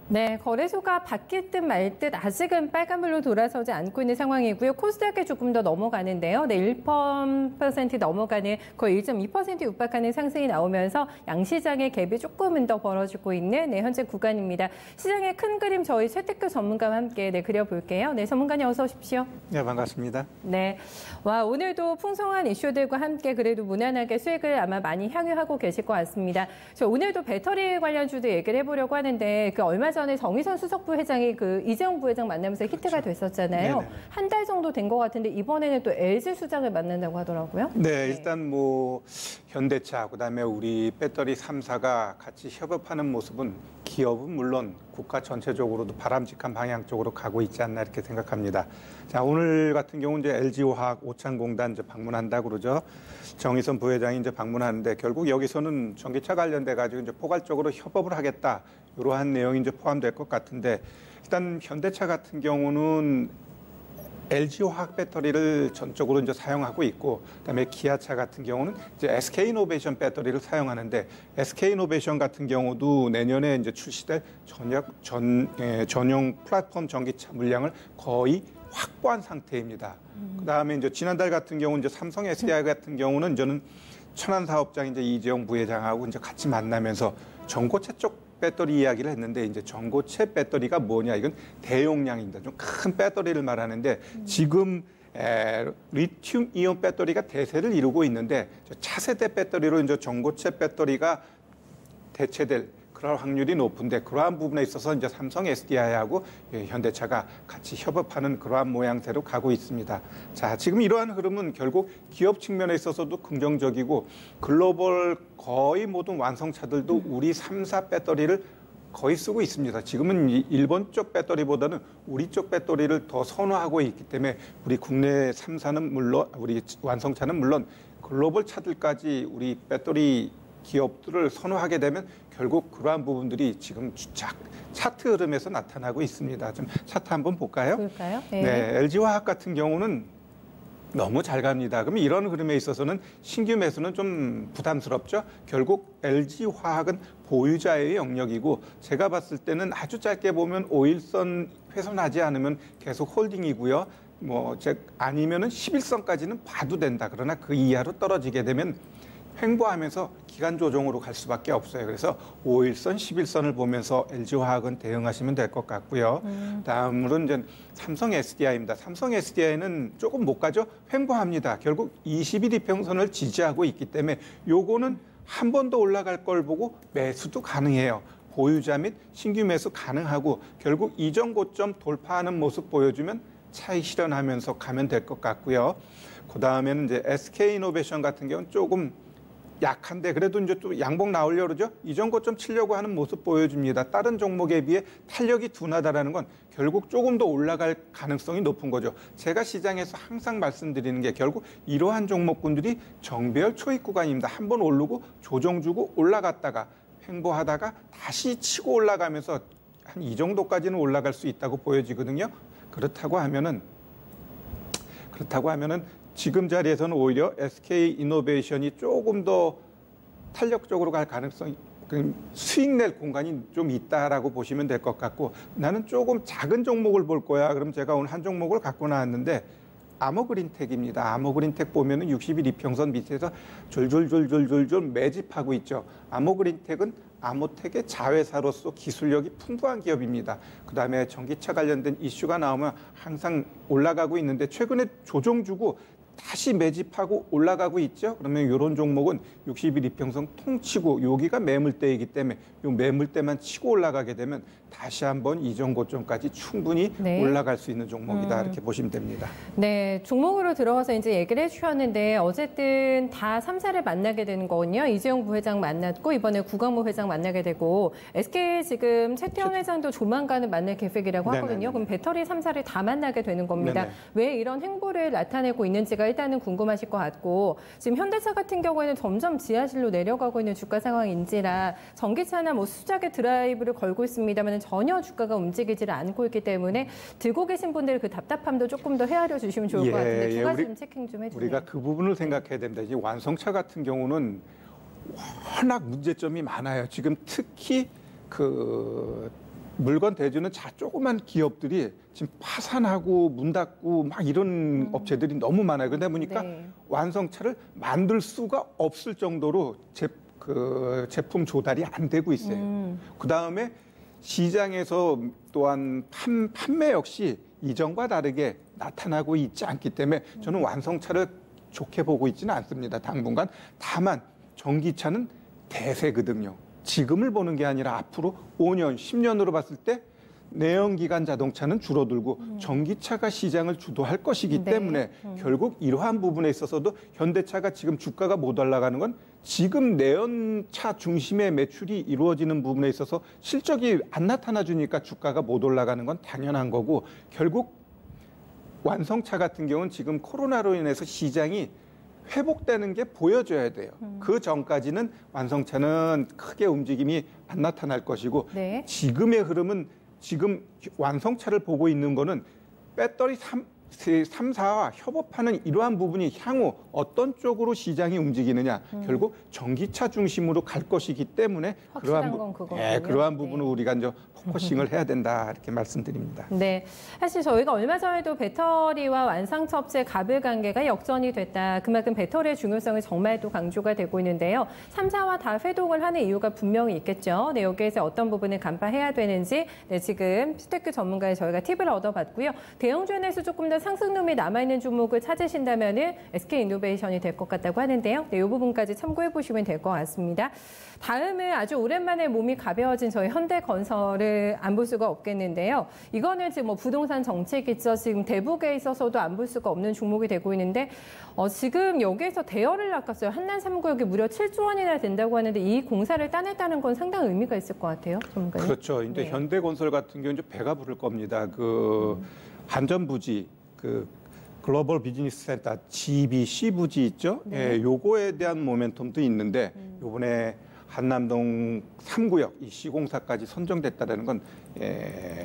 네, 거래소가 바뀔 듯 말 듯 아직은 빨간불로 돌아서지 않고 있는 상황이고요. 코스닥에 조금 더 넘어가는데요. 네, 1% 넘어가는 거의 1.2% 육박하는 상승이 나오면서 양시장의 갭이 조금은 더 벌어지고 있는 현재 구간입니다. 시장의 큰 그림 저희 최태규 전문가와 함께 그려볼게요. 네, 전문가님 어서 오십시오. 네, 반갑습니다. 네, 와 오늘도 풍성한 이슈들과 함께 그래도 무난하게 수익을 아마 많이 향유하고 계실 것 같습니다. 저 오늘도 배터리 관련주도 얘기를 해보려고 하는데 얼마 전에 정의선 수석부 회장이 이재용 부회장 만나면서 히트가 됐었잖아요. 한 달 정도 된 것 같은데 이번에는 또 LG 수장을 만난다고 하더라고요. 네, 일단 현대차 그다음에 우리 배터리 3사가 같이 협업하는 모습은 기업은 물론 국가 전체적으로도 바람직한 방향 쪽으로 가고 있지 않나 이렇게 생각합니다. 자, 오늘 같은 경우 이제 LG화학 오창공단 방문한다고 그러죠. 정의선 부회장이 방문하는데 결국 여기서는 전기차 관련돼 가지고 포괄적으로 협업을 하겠다. 이러한 내용이 포함될 것 같은데 일단 현대차 같은 경우는 LG화학 배터리를 전적으로 사용하고 있고, 그다음에 기아차 같은 경우는 SK이노베이션 배터리를 사용하는데 SK이노베이션 같은 경우도 내년에 출시될 전용 플랫폼 전기차 물량을 거의 확보한 상태입니다. 그다음에 지난달 같은 경우 삼성 SDI 같은 경우는 저는 천안 사업장 이재용 부회장하고 같이 만나면서 전고체 쪽 배터리 이야기를 했는데 전고체 배터리가 뭐냐, 이건 대용량입니다. 좀 큰 배터리를 말하는데 지금 리튬 이온 배터리가 대세를 이루고 있는데 차세대 배터리로 전고체 배터리가 대체될 그럴 확률이 높은데 그러한 부분에 있어서 삼성 SDI하고 현대차가 같이 협업하는 그러한 모양새로 가고 있습니다. 자, 지금 이러한 흐름은 결국 기업 측면에 있어서도 긍정적이고 글로벌 거의 모든 완성차들도 우리 3사 배터리를 거의 쓰고 있습니다. 지금은 일본 쪽 배터리보다는 우리 쪽 배터리를 더 선호하고 있기 때문에 우리 국내 3사는 물론 우리 완성차는 물론 글로벌 차들까지 우리 배터리 기업들을 선호하게 되면 결국 그러한 부분들이 지금 차트 흐름에서 나타나고 있습니다. 좀 차트 한번 볼까요? 볼까요? 네, LG화학 같은 경우는 너무 잘 갑니다. 그럼 이런 흐름에 있어서는 신규 매수는 좀 부담스럽죠. 결국 LG화학은 보유자의 영역이고 제가 봤을 때는 아주 짧게 보면 5일선 훼손하지 않으면 계속 홀딩이고요. 아니면은 11선까지는 봐도 된다. 그러나 그 이하로 떨어지게 되면 횡보하면서 기간 조정으로 갈 수밖에 없어요. 그래서 5일선, 11선을 보면서 LG화학은 대응하시면 될 것 같고요. 다음으로는 삼성 SDI입니다. 삼성 SDI는 조금 못 가죠. 횡보합니다. 결국 20일 이평선을 지지하고 있기 때문에 요거는 한 번 더 올라갈 걸 보고 매수도 가능해요. 보유자 및 신규 매수 가능하고 결국 이전 고점 돌파하는 모습 보여주면 차익 실현하면서 가면 될 것 같고요. 그 다음에는 SK이노베이션 같은 경우는 조금 약한데 그래도 또 양봉 나오려고 그러죠. 이전 고점 치려고 하는 모습 보여줍니다. 다른 종목에 비해 탄력이 둔하다라는 건 결국 조금 더 올라갈 가능성이 높은 거죠. 제가 시장에서 항상 말씀드리는 게 결국 이러한 종목군들이 정배열 초입 구간입니다. 한번 오르고 조정 주고 올라갔다가 횡보하다가 다시 치고 올라가면서 한 이 정도까지는 올라갈 수 있다고 보여지거든요. 그렇다고 하면은 지금 자리에서는 오히려 SK이노베이션이 조금 더 탄력적으로 갈 가능성이, 수익 낼 공간이 좀 있다라고 보시면 될 것 같고 나는 조금 작은 종목을 볼 거야. 그럼 제가 오늘 한 종목을 갖고 나왔는데 아머그린텍입니다. 아머그린텍 보면은 60일 이평선 밑에서 졸졸 매집하고 있죠. 아머그린텍은 아모텍의 자회사로서 기술력이 풍부한 기업입니다. 그다음에 전기차 관련된 이슈가 나오면 항상 올라가고 있는데 최근에 조정 주고 다시 매집하고 올라가고 있죠. 그러면 이런 종목은 60일 이평선 통치고 여기가 매물대이기 때문에 이 매물대만 치고 올라가게 되면 다시 한번 이전 고점까지 충분히 올라갈 수 있는 종목이다. 이렇게 보시면 됩니다. 네, 종목으로 들어가서 얘기를 해주셨는데 어쨌든 다 3사를 만나게 되는 거군요. 이재용 부회장 만났고 이번에 구광모 회장 만나게 되고 SK 지금 최태원 회장도 조만간은 만날 계획이라고 하거든요. 그럼 배터리 3사를 다 만나게 되는 겁니다. 왜 이런 행보를 나타내고 있는지가 일단은 궁금하실 것 같고 지금 현대차 같은 경우에는 점점 지하실로 내려가고 있는 주가 상황인지라 전기차나 수작의 드라이브를 걸고 있습니다만 전혀 주가가 움직이지를 않고 있기 때문에 들고 계신 분들의 그 답답함도 조금 더 헤아려 주시면 좋을 것 같은데 두 가지 좀 체킹 좀 해주세요. 우리가 그 부분을 생각해야 됩니다. 이제 완성차 같은 경우는 워낙 문제점이 많아요. 지금 특히 물건 대주는 조그만 기업들이 지금 파산하고 문 닫고 막 이런 업체들이 너무 많아요. 그러다 보니까 네. 완성차를 만들 수가 없을 정도로 제품 조달이 안 되고 있어요. 그다음에 시장에서 또한 판매 역시 이전과 다르게 나타나고 있지 않기 때문에 저는 완성차를 좋게 보고 있지는 않습니다. 당분간. 다만 전기차는 대세거든요. 지금을 보는 게 아니라 앞으로 5년, 10년으로 봤을 때 내연기관 자동차는 줄어들고 전기차가 시장을 주도할 것이기 네. 때문에 결국 이러한 부분에 있어서도 현대차가 지금 주가가 못 올라가는 건 지금 내연차 중심의 매출이 이루어지는 부분에 있어서 실적이 안 나타나 주니까 주가가 못 올라가는 건 당연한 거고 결국 완성차 같은 경우는 지금 코로나로 인해서 시장이 회복되는 게 보여져야 돼요. 그 전까지는 완성차는 크게 움직임이 안 나타날 것이고 네. 지금의 흐름은 지금 완성차를 보고 있는 거는 배터리 3사와 협업하는 이러한 부분이 향후 어떤 쪽으로 시장이 움직이느냐 결국 전기차 중심으로 갈 것이기 때문에 확실한 건 그거군요. 그러한 부분을 네. 우리가 이제 포커싱을 해야 된다 이렇게 말씀드립니다. 네, 사실 저희가 얼마 전에도 배터리와 완성차 업체 갑을 관계가 역전이 됐다. 그만큼 배터리의 중요성이 정말 또 강조가 되고 있는데요. 3사와 다 회동을 하는 이유가 분명히 있겠죠. 네, 여기에서 어떤 부분을 간파해야 되는지 네, 지금 스테크 전문가의 저희가 팁을 얻어봤고요. 대형주에서 조금 더 상승룸이 남아있는 종목을 찾으신다면 SK이노베이션이 될 것 같다고 하는데요. 네, 이 부분까지 참고해 보시면 될 것 같습니다. 다음은 아주 오랜만에 몸이 가벼워진 저희 현대건설을 안 볼 수가 없겠는데요. 이거는 지금 뭐 부동산 정책이죠. 지금 대북에 있어서도 안 볼 수가 없는 종목이 되고 있는데 지금 여기에서 대여를 낚았어요. 한남 3구역이 무려 7조 원이나 된다고 하는데 이 공사를 따냈다는 건 상당히 의미가 있을 것 같아요. 전문가님. 그렇죠. 근데 네. 현대건설 같은 경우는 이제 배가 부를 겁니다. 그 한전부지, 그 글로벌 비즈니스 센터 GBC 부지 있죠. 네. 예, 요거에 대한 모멘텀도 있는데 요번에 한남동 3구역 이 시공사까지 선정됐다는 건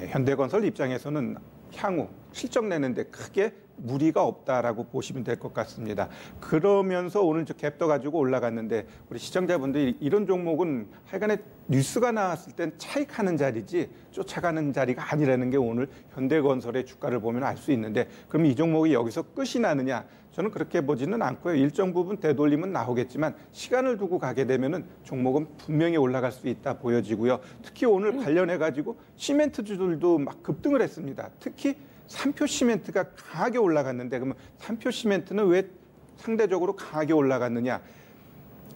현대건설 입장에서는 향후 실적 내는데 크게 무리가 없다라고 보시면 될 것 같습니다. 그러면서 오늘 저 갭 떠가지고 올라갔는데 우리 시청자분들이 이런 종목은 하여간에 뉴스가 나왔을 땐 차익하는 자리지 쫓아가는 자리가 아니라는 게 오늘 현대건설의 주가를 보면 알 수 있는데 그럼 이 종목이 여기서 끝이 나느냐? 저는 그렇게 보지는 않고요. 일정 부분 되돌림은 나오겠지만 시간을 두고 가게 되면은 종목은 분명히 올라갈 수 있다 보여지고요. 특히 오늘 관련해가지고 시멘트주들도 막 급등을 했습니다. 특히 삼표 시멘트가 강하게 올라갔는데 그러면 삼표 시멘트는 왜 상대적으로 강하게 올라갔느냐?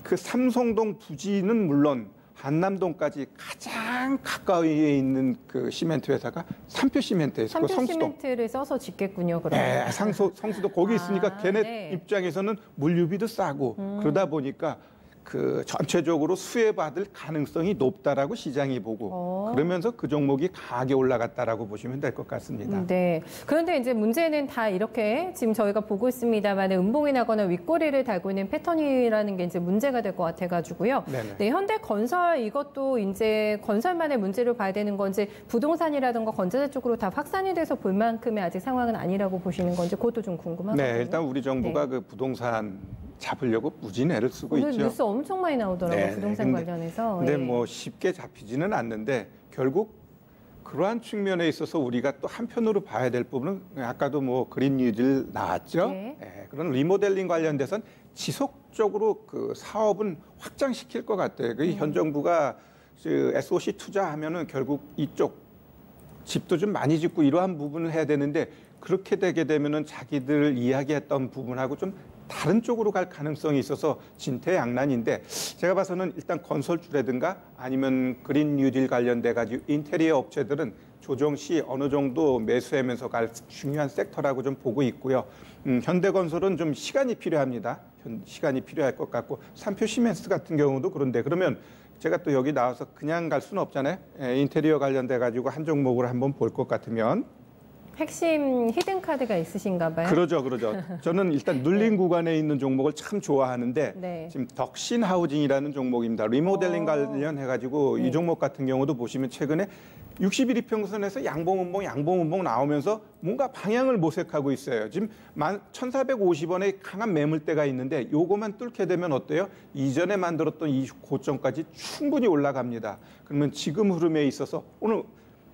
그 삼성동 부지는 물론 한남동까지 가장 가까이에 있는 그 시멘트 회사가 삼표 시멘트에서 삼표 성수동. 시멘트를 써서 짓겠군요. 그러면. 네, 성수도 거기 있으니까 걔네 네. 입장에서는 물류비도 싸고 그러다 보니까 그 전체적으로 수혜받을 가능성이 높다라고 시장이 보고 그러면서 그 종목이 강하게 올라갔다라고 보시면 될 것 같습니다. 네. 그런데 이제 문제는 다 이렇게 지금 저희가 보고 있습니다만 음봉이 나거나 윗꼬리를 달고 있는 패턴이라는 게 이제 문제가 될 것 같아가지고요. 네네. 네, 현대건설 이것도 이제 건설만의 문제로 봐야 되는 건지 부동산이라든가 건설사 쪽으로 다 확산이 돼서 볼 만큼의 아직 상황은 아니라고 보시는 건지 그것도 좀 궁금하거든요. 네, 일단 우리 정부가 그 부동산 잡으려고 무진 애를 쓰고 오늘 있죠. 뉴스 엄청 많이 나오더라고요. 네, 부동산 근데- 관련해서. 근데 예. 뭐 쉽게 잡히지는 않는데 결국 그러한 측면에 있어서 우리가 또 한편으로 봐야 될 부분은 아까도 뭐 그린 뉴딜 나왔죠. 네. 그런 리모델링 관련돼서는 지속적으로 그 사업은 확장시킬 것 같아요. 그 현 정부가 그 SOC 투자하면은 결국 이쪽 집도 좀 많이 짓고 이러한 부분을 해야 되는데 그렇게 되게 되면은 자기들 이야기했던 부분하고 좀 다른 쪽으로 갈 가능성이 있어서 진퇴양난인데 제가 봐서는 일단 건설주라든가 아니면 그린 뉴딜 관련돼 가지고 인테리어 업체들은 조정 시 어느 정도 매수하면서 갈 중요한 섹터라고 좀 보고 있고요. 현대건설은 좀 시간이 필요합니다. 시간이 필요할 것 같고 삼표 시멘트 같은 경우도 그런데 그러면 제가 또 여기 나와서 그냥 갈 수는 없잖아요. 인테리어 관련돼 가지고 한 종목을 한번 볼 것 같으면 핵심 히든 카드가 있으신가 봐요. 그러죠. 저는 일단 눌린 구간에 있는 종목을 참 좋아하는데 네. 지금 덕신 하우징이라는 종목입니다. 리모델링 관련해가지고 네. 이 종목 같은 경우도 보시면 최근에 60일 이평선에서 양봉운봉 나오면서 뭔가 방향을 모색하고 있어요. 지금 1,450원에 강한 매물대가 있는데 요거만 뚫게 되면 어때요? 이전에 만들었던 이 고점까지 충분히 올라갑니다. 그러면 지금 흐름에 있어서 오늘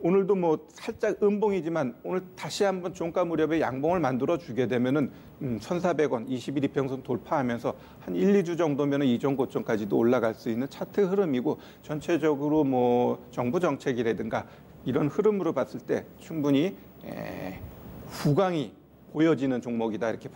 오늘도 뭐 살짝 음봉이지만 오늘 다시 한번 종가 무렵에 양봉을 만들어 주게 되면은 1,400원 21일 이평선 돌파하면서 한 1, 2주 정도면은 이전 고점까지도 올라갈 수 있는 차트 흐름이고 전체적으로 뭐 정부 정책이라든가 이런 흐름으로 봤을 때 충분히 후광이 보여지는 종목이다 이렇게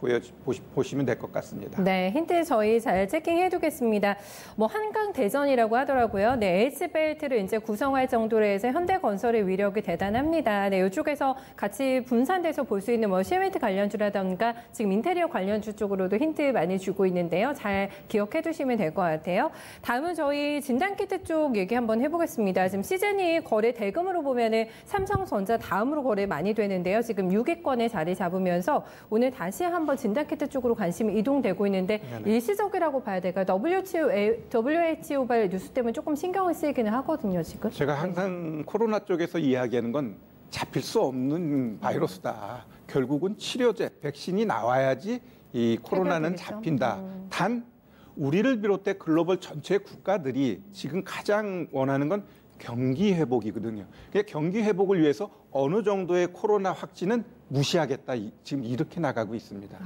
보시면 될 것 같습니다. 네, 힌트 저희 잘 체킹해두겠습니다. 뭐 한강 대전이라고 하더라고요. 네, H벨트를 이제 구성할 정도로 해서 현대건설의 위력이 대단합니다. 네, 이쪽에서 같이 분산돼서 볼 수 있는 뭐 시멘트 관련주라던가 지금 인테리어 관련주 쪽으로도 힌트 많이 주고 있는데요. 잘 기억해두시면 될 것 같아요. 다음은 저희 진단키트 쪽 얘기 한번 해보겠습니다. 지금 시즌이 거래 대금으로 보면은 삼성전자 다음으로 거래 많이 되는데요. 지금 6위권에 자리 잡으면서 오늘 다시 한번 진단키트 쪽으로 관심이 이동되고 있는데 일시적이라고 봐야 될까요? WHO 발 뉴스 때문에 조금 신경을 쓰이기는 하거든요, 지금. 제가 항상 코로나 쪽에서 이야기하는 건 잡힐 수 없는 바이러스다. 결국은 치료제, 백신이 나와야지 이 코로나는 잡힌다. 단 우리를 비롯해 글로벌 전체 국가들이 지금 가장 원하는 건 경기 회복이거든요. 경기 회복을 위해서 어느 정도의 코로나 확진은 무시하겠다. 지금 이렇게 나가고 있습니다.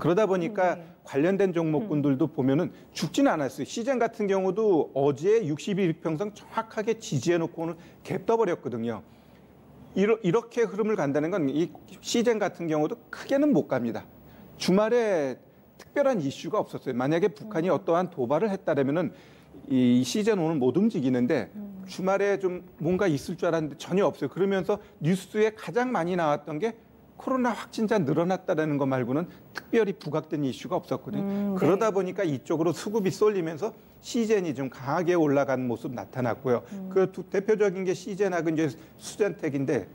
그러다 보니까 관련된 종목군들도 보면은 죽지는 않았어요. 시젠 같은 경우도 어제 60일 평선 정확하게 지지해놓고 오늘 갭 떠버렸거든요. 이렇게 흐름을 간다는 건 이 시젠 같은 경우도 크게는 못 갑니다. 주말에 특별한 이슈가 없었어요. 만약에 북한이 어떠한 도발을 했다면은 이 시즌 오늘 못 움직이는데 주말에 좀 뭔가 있을 줄 알았는데 전혀 없어요. 그러면서 뉴스에 가장 많이 나왔던 게 코로나 확진자 늘어났다는 것 말고는 특별히 부각된 이슈가 없었거든요. 그러다 보니까 이쪽으로 수급이 쏠리면서 시젠이 좀 강하게 올라간 모습 나타났고요. 그 대표적인 게 시젠하고 이제 수젠텍인데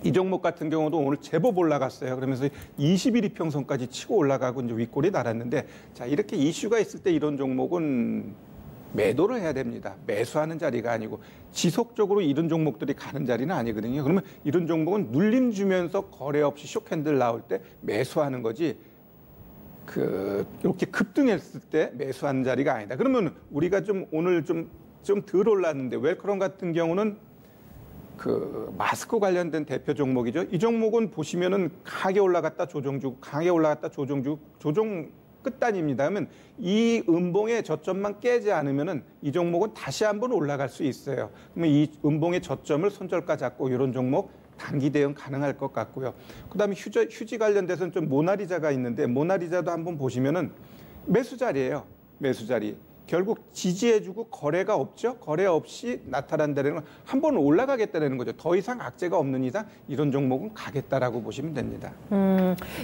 이 종목 같은 경우도 오늘 제법 올라갔어요. 그러면서 21 이평선까지 치고 올라가고 이제 윗골이 달았는데 자, 이렇게 이슈가 있을 때 이런 종목은 매도를 해야 됩니다. 매수하는 자리가 아니고 지속적으로 이런 종목들이 가는 자리는 아니거든요. 그러면 이런 종목은 눌림 주면서 거래 없이 쇼캔들 나올 때 매수하는 거지 이렇게 급등했을 때 매수하는 자리가 아니다. 그러면 우리가 좀 오늘 좀 덜 올랐는데 웰크롬 같은 경우는 마스크 관련된 대표 종목이죠. 이 종목은 보시면은 강하게 올라갔다 조정주고 강하게 올라갔다 조정주고 조정 끝단입니다. 그러면 이 음봉의 저점만 깨지 않으면은 이 종목은 다시 한번 올라갈 수 있어요. 그러면 이 음봉의 저점을 손절가 잡고 이런 종목 단기 대응 가능할 것 같고요. 그다음에 휴지 관련돼서는 좀 모나리자가 있는데 모나리자도 한번 보시면은 매수 자리예요. 매수 자리. 결국 지지해주고 거래가 없죠. 거래 없이 나타난다는 건 한 번 올라가겠다는 거죠. 더 이상 악재가 없는 이상 이런 종목은 가겠다라고 보시면 됩니다.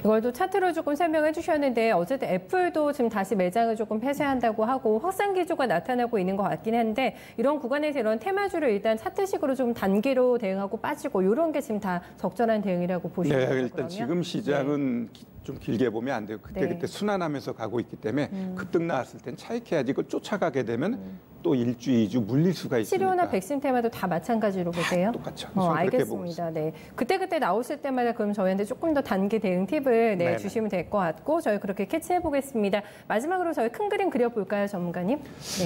이걸 또 차트로 조금 설명해 주셨는데 어쨌든 애플도 지금 다시 매장을 조금 폐쇄한다고 하고 확산 기조가 나타나고 있는 것 같긴 한데 이런 구간에서 이런 테마주를 일단 차트식으로 좀 단기로 대응하고 빠지고 이런 게 지금 다 적절한 대응이라고 보시는 거죠? 네, 일단 지금 시장은 좀 길게 보면 안 돼요. 그때 순환하면서 가고 있기 때문에 급등 나왔을 땐 차익해야지 그걸 쫓아가게 되면 또 1주, 2주 물릴 수가 있으니까. 치료나 백신 테마도 다 마찬가지로 보세요? 똑같죠. 알겠습니다. 네. 그때 나오실 때마다 그럼 저희한테 조금 더 단기 대응 팁을 주시면 될 것 같고 저희 그렇게 캐치해 보겠습니다. 마지막으로 저희 큰 그림 그려볼까요, 전문가님?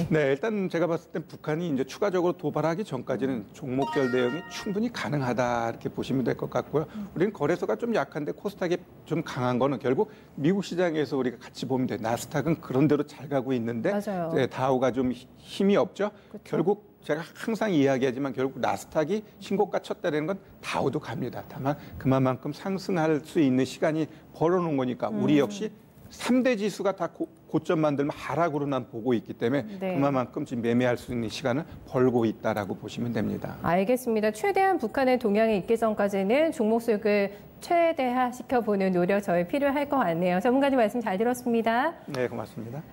네, 일단 제가 봤을 땐 북한이 이제 추가적으로 도발하기 전까지는 종목별 대응이 충분히 가능하다 이렇게 보시면 될 것 같고요. 우리는 거래소가 좀 약한데 코스닥이 좀 강한 거는 결국 미국 시장에서 우리가 같이 보면 돼요. 나스닥은 그런 대로 잘 가고 있는데 네, 다우가 좀 힘이 없죠. 그렇죠? 결국 제가 항상 이야기하지만 결국 나스닥이 신고가 쳤다는 건 다우도 갑니다. 다만 그만큼 상승할 수 있는 시간이 벌어놓은 거니까 우리 역시 3대 지수가 다 고점 만들면 하락으로 난 보고 있기 때문에 그만큼 지금 매매할 수 있는 시간을 벌고 있다라고 보시면 됩니다. 알겠습니다. 최대한 북한의 동향이 있기 전까지는 종목 수익을 최대화 시켜보는 노력 저희 필요할 것 같네요. 전문가님 말씀 잘 들었습니다. 네, 고맙습니다.